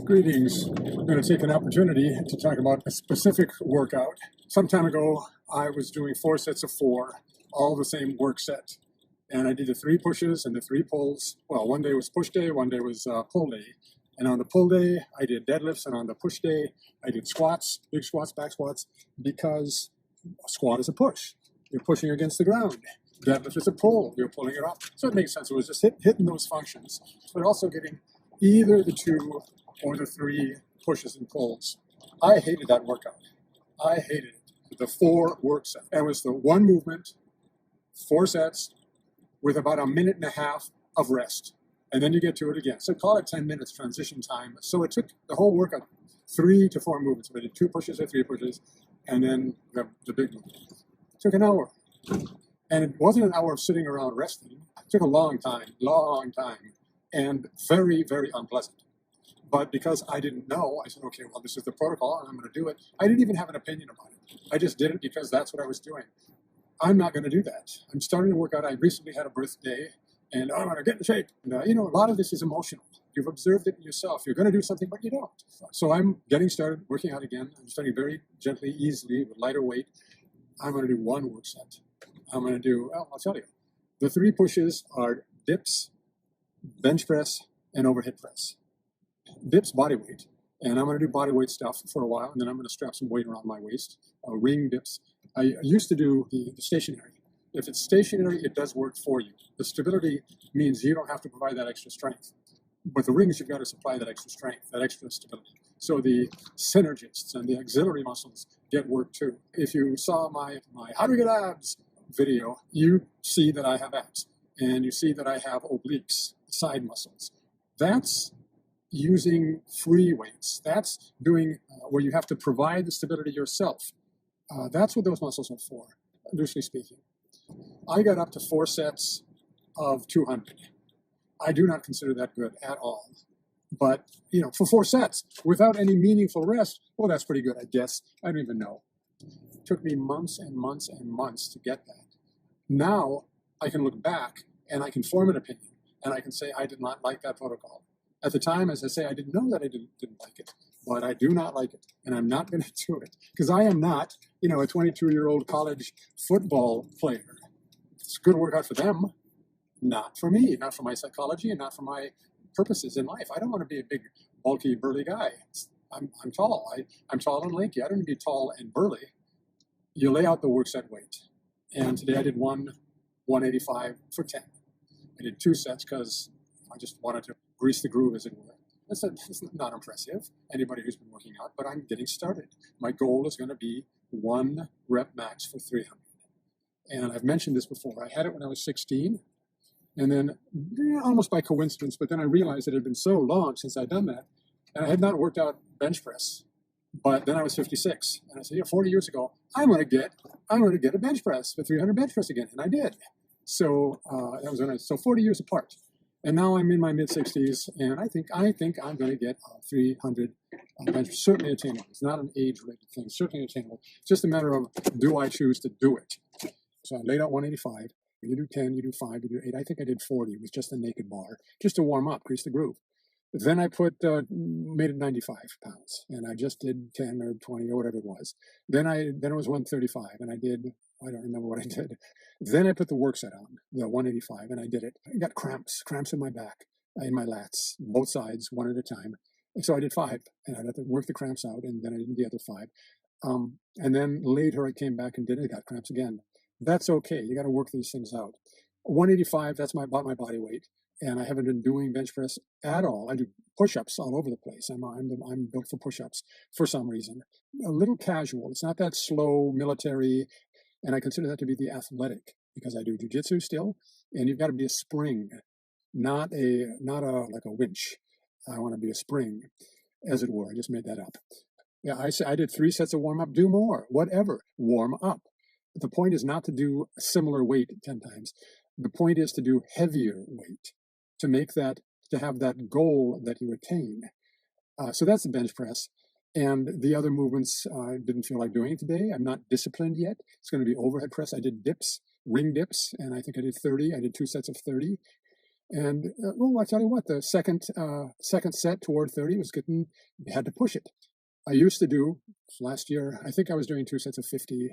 Greetings. I'm going to take an opportunity to talk about a specific workout. Some time ago, I was doing 4 sets of 4, all the same work set. And I did the 3 pushes and the 3 pulls. Well, one day was push day, one day was pull day. And on the pull day, I did deadlifts, and on the push day, I did squats, big squats, back squats, because a squat is a push. You're pushing against the ground. Deadlift is a pull. You're pulling it up. So it makes sense. It was just hitting those functions, but also getting either the 2 or the 3 pushes and pulls. I hated that workout. I hated it. The 4 work set. It was the 1 movement, 4 sets, with about a minute and a half of rest. And then you get to it again. So call it 10 minutes transition time. So it took the whole workout 3 to 4 movements. We did 2 pushes or 3 pushes, and then the big movement. It took an hour. And it wasn't an hour of sitting around resting. It took a long time, and very, very unpleasant. But because I didn't know, I said, okay, well, this is the protocol, and I'm going to do it. I didn't even have an opinion about it. I just did it because that's what I was doing. I'm not going to do that. I'm starting to work out. I recently had a birthday, and I'm going to get in shape. And, a lot of this is emotional. You've observed it yourself. You're going to do something, but you don't. So I'm getting started working out again. I'm starting very gently, easily, with lighter weight. I'm going to do 1 work set. I'm going to do, well, I'll tell you. The 3 pushes are dips, bench press, and overhead press. Dips, body weight. And I'm going to do body weight stuff for a while, and then I'm going to strap some weight around my waist. Ring dips. I used to do the stationary. If it's stationary, it does work for you. The stability means you don't have to provide that extra strength. But the rings, you've got to supply that extra strength, that extra stability. So the synergists and the auxiliary muscles get work too. If you saw my How to Get Abs video, you see that I have abs. And you see that I have obliques, side muscles. That's using free weights. That's doing where you have to provide the stability yourself. That's what those muscles are for, loosely speaking. I got up to 4 sets of 200. I do not consider that good at all. But, for 4 sets without any meaningful rest, well, that's pretty good, I guess. I don't even know. It took me months and months and months to get that. Now I can look back and I can form an opinion, and I can say I did not like that protocol. At the time, as I say, I didn't know that I didn't like it, but I do not like it, and I'm not going to do it, because I am not, a 22-year-old college football player. It's a good workout for them, not for me, not for my psychology, and not for my purposes in life. I don't want to be a big, bulky, burly guy. I'm tall. I'm tall and lanky. I don't need to be tall and burly. You lay out the work set weight, and today I did 185 for 10. I did 2 sets because I just wanted to grease the groove, as it were. It's not impressive, anybody who's been working out, but I'm getting started. My goal is going to be 1 rep max for 300. And I've mentioned this before. I had it when I was 16, and then almost by coincidence, but then I realized it had been so long since I'd done that, and I had not worked out bench press. But then I was 56, and I said, 40 years ago, I'm going to get a bench press, for 300 bench press again, and I did. So that was so 40 years apart. And now I'm in my mid-60s, and I think I'm going to get 300 bench. Certainly attainable. It's not an age-related thing. Certainly attainable. It's just a matter of, do I choose to do it? So I laid out 185. You do 10, you do 5, you do 8. I think I did 40 with just a naked bar, just to warm up, grease the groove. Then I made it 95 pounds, and I just did 10 or 20 or whatever it was. Then it was 135, and I don't remember what I did. Then I put the work set on, the 185, and I did it. I got cramps in my back, in my lats, both sides, one at a time. And so I did 5, and I had to work the cramps out, and then I did the other 5. And then later I came back and did it, got cramps again. That's okay. You got to work these things out. 185, that's about my body weight. And I haven't been doing bench press at all. I do push-ups all over the place. I'm built for push-ups for some reason. A little casual. It's not that slow military. And I consider that to be the athletic, because I do jiu-jitsu still, and you've got to be a spring, not like a winch. I want to be a spring, as it were. I just made that up. Yeah, I did 3 sets of warm-up. Do more, whatever. Warm up. But the point is not to do a similar weight 10 times. The point is to do heavier weight, to have that goal that you attain. So that's the bench press. And the other movements I didn't feel like doing today. I'm not disciplined yet. It's going to be overhead press. I did dips, ring dips, and I think I did 30. I did 2 sets of 30. And I tell you what, the second set toward 30 was getting, you had to push it. I used to do last year, I think I was doing 2 sets of 50.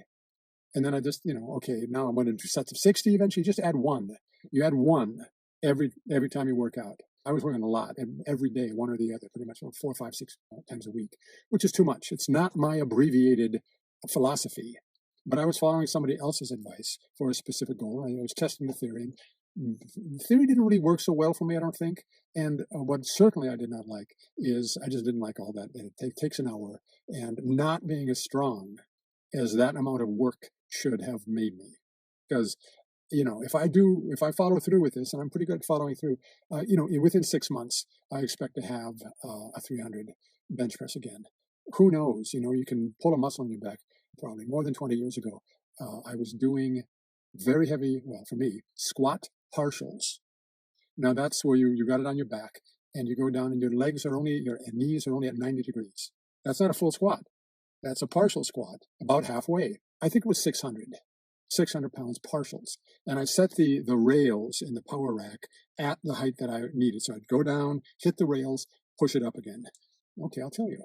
And then I just, okay, now I'm going to do sets of 60 eventually. Just add one. You add one every time you work out. I was working a lot, and every day, one or the other, pretty much 4, 5, 6 times a week, which is too much. It's not my abbreviated philosophy, but I was following somebody else's advice for a specific goal. I was testing the theory. The theory didn't really work so well for me, I don't think. And what certainly I did not like is I just didn't like all that. It takes an hour, and not being as strong as that amount of work should have made me. Because if I follow through with this, and I'm pretty good at following through, within 6 months, I expect to have a 300 bench press again. Who knows? You can pull a muscle in your back. Probably more than 20 years ago, I was doing very heavy, well, for me, squat partials. Now that's where you got it on your back, and you go down, and your knees are only at 90 degrees. That's not a full squat. That's a partial squat, about halfway. I think it was 600 pounds partials. And I set the rails in the power rack at the height that I needed. So I'd go down, hit the rails, push it up again. Okay, I'll tell you.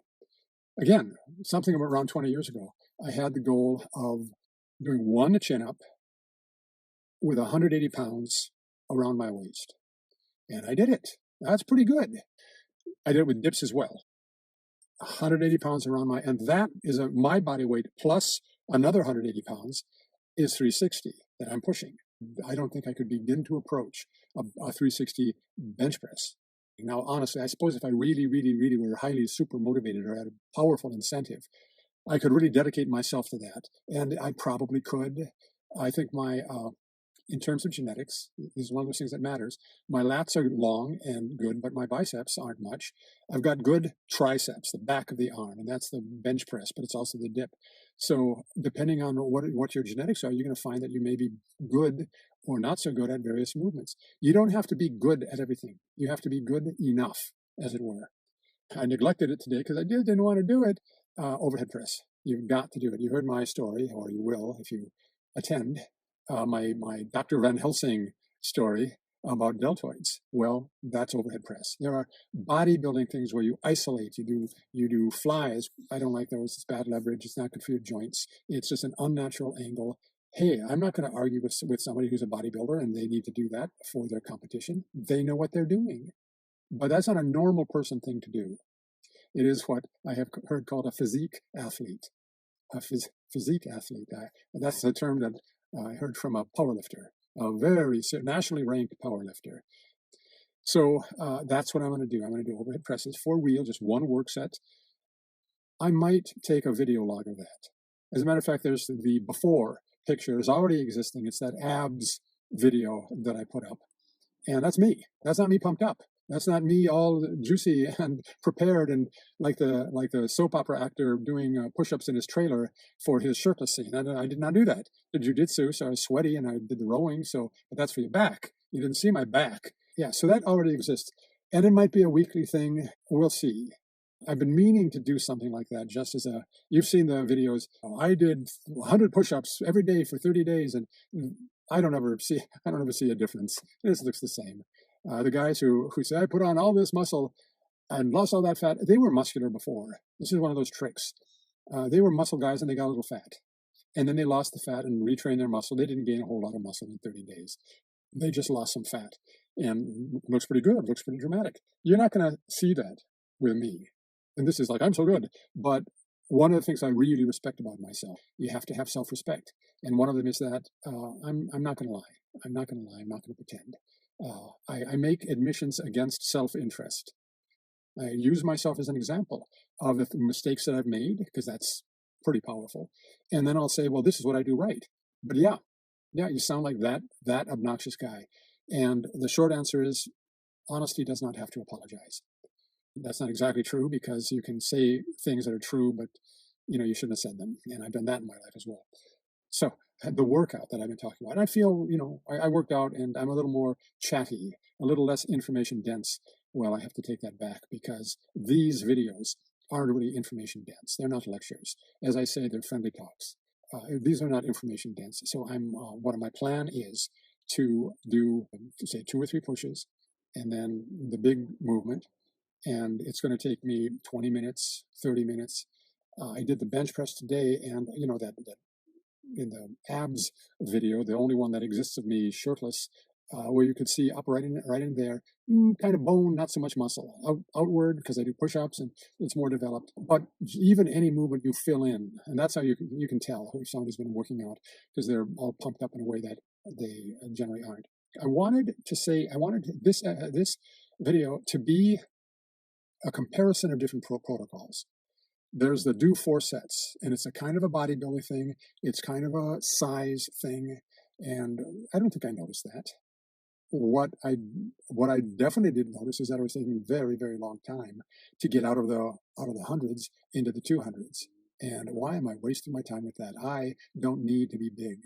Again, something around 20 years ago, I had the goal of doing one chin up with 180 pounds around my waist. And I did it. That's pretty good. I did it with dips as well. 180 pounds around and that is my body weight plus another 180 pounds is 360 that I'm pushing. I don't think I could begin to approach a 360 bench press. Now, honestly, I suppose if I really, really, really were highly super motivated or had a powerful incentive, I could really dedicate myself to that. And I probably could. I think in terms of genetics, this is one of those things that matters. My lats are long and good, but my biceps aren't much. I've got good triceps, the back of the arm, and that's the bench press, but it's also the dip. So depending on what your genetics are, you're going to find that you may be good or not so good at various movements. You don't have to be good at everything. You have to be good enough, as it were. I neglected it today because I didn't want to do it. Overhead press. You've got to do it. You heard my story, or you will if you attend. My Dr. Van Helsing story about deltoids. Well, that's overhead press. There are bodybuilding things where you isolate. You do flies. I don't like those. It's bad leverage. It's not good for your joints. It's just an unnatural angle. Hey, I'm not going to argue with somebody who's a bodybuilder and they need to do that for their competition. They know what they're doing. But that's not a normal person thing to do. It is what I have heard called a physique athlete. A physique athlete. That's a term that I heard from a powerlifter, a very nationally ranked powerlifter. So that's what I'm going to do. I'm going to do overhead presses for real, just one work set. I might take a video log of that. As a matter of fact, there's the before picture is already existing. It's that abs video that I put up. And that's me. That's not me pumped up. That's not me all juicy and prepared and like the soap opera actor doing push-ups in his trailer for his shirtless scene. I did not do that. The jiu-jitsu, so I was sweaty and I did the rowing. But that's for your back. You didn't see my back. Yeah, so that already exists. And it might be a weekly thing. We'll see. I've been meaning to do something like that just as you've seen the videos. I did 100 push-ups every day for 30 days and I don't ever see a difference. It just looks the same. The guys who say, I put on all this muscle and lost all that fat, they were muscular before. This is one of those tricks. They were muscle guys and they got a little fat. And then they lost the fat and retrained their muscle. They didn't gain a whole lot of muscle in 30 days. They just lost some fat. And it looks pretty good. It looks pretty dramatic. You're not going to see that with me. And this is like, I'm so good. But one of the things I really respect about myself, you have to have self-respect. And one of them is that I'm not going to lie. I'm not going to lie. I'm not going to pretend. I make admissions against self-interest. I use myself as an example of the mistakes that I've made, because that's pretty powerful. And then I'll say, well, this is what I do right. But yeah, you sound like that obnoxious guy. And the short answer is, honesty does not have to apologize. That's not exactly true, because you can say things that are true, but you shouldn't have said them. And I've done that in my life as well. So the workout that I've been talking about, and I feel, I worked out and I'm a little more chatty, a little less information dense. Well, I have to take that back, because these videos aren't really information dense. They're not lectures. As I say, they're friendly talks. These are not information dense. So what my plan is to do, say, 2 or 3 pushes, and then the big movement. And it's going to take me 20 minutes, 30 minutes. I did the bench press today, and that in the abs video, the only one that exists of me shirtless, where you could see up right in there, kind of bone, not so much muscle, outward, because I do push-ups and it's more developed. But even any movement you fill in, and that's how you can tell if somebody's been working out, because they're all pumped up in a way that they generally aren't. I wanted this video to be a comparison of different protocols. There's the do 4 sets, and it's a kind of a bodybuilding thing. It's kind of a size thing, and I don't think I noticed that. What I definitely did notice is that it was taking a very, very long time to get out of the hundreds into the 200s. And why am I wasting my time with that? I don't need to be big.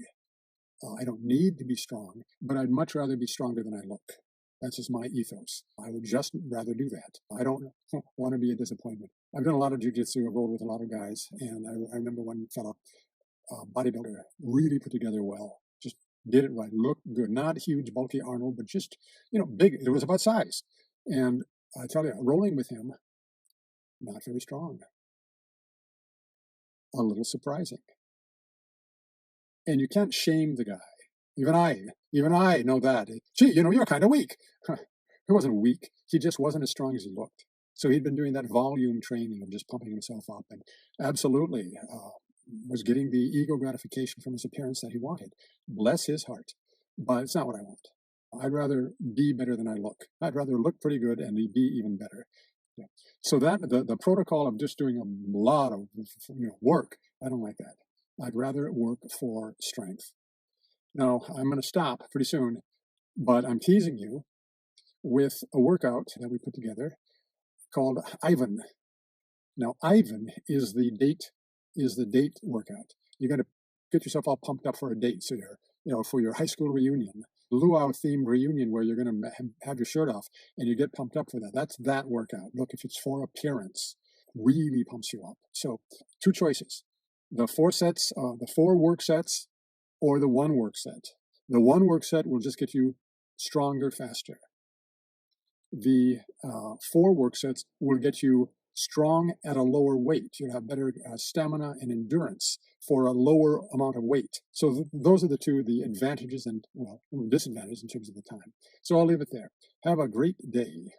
I don't need to be strong, but I'd much rather be stronger than I look. That's just my ethos. I would just rather do that. I don't want to be a disappointment. I've done a lot of jiu-jitsu. I've rolled with a lot of guys. And I remember one fellow, bodybuilder, really put together well. Just did it right. Looked good. Not huge, bulky Arnold, but just, big. It was about size. And I tell you, rolling with him, not very strong. A little surprising. And you can't shame the guy. Even I know that. Gee, you're kind of weak. He wasn't weak. He just wasn't as strong as he looked. So he'd been doing that volume training of just pumping himself up, and absolutely was getting the ego gratification from his appearance that he wanted. Bless his heart. But it's not what I want. I'd rather be better than I look. I'd rather look pretty good and be even better. Yeah. So that the protocol of just doing a lot of work, I don't like that. I'd rather work for strength. Now, I'm going to stop pretty soon, but I'm teasing you with a workout that we put together called Ivan. Now, Ivan is the date workout. You got to get yourself all pumped up for a date. So for your high school reunion, luau themed reunion where you're going to have your shirt off and you get pumped up for that. That's that workout. Look, if it's for appearance, really pumps you up. So 2 choices: the 4 sets, the 4 work sets, or the 1 work set. The 1 work set will just get you stronger faster. The 4 work sets will get you strong at a lower weight. You'll have better stamina and endurance for a lower amount of weight. So those are the advantages and disadvantages in terms of the time. So I'll leave it there. Have a great day.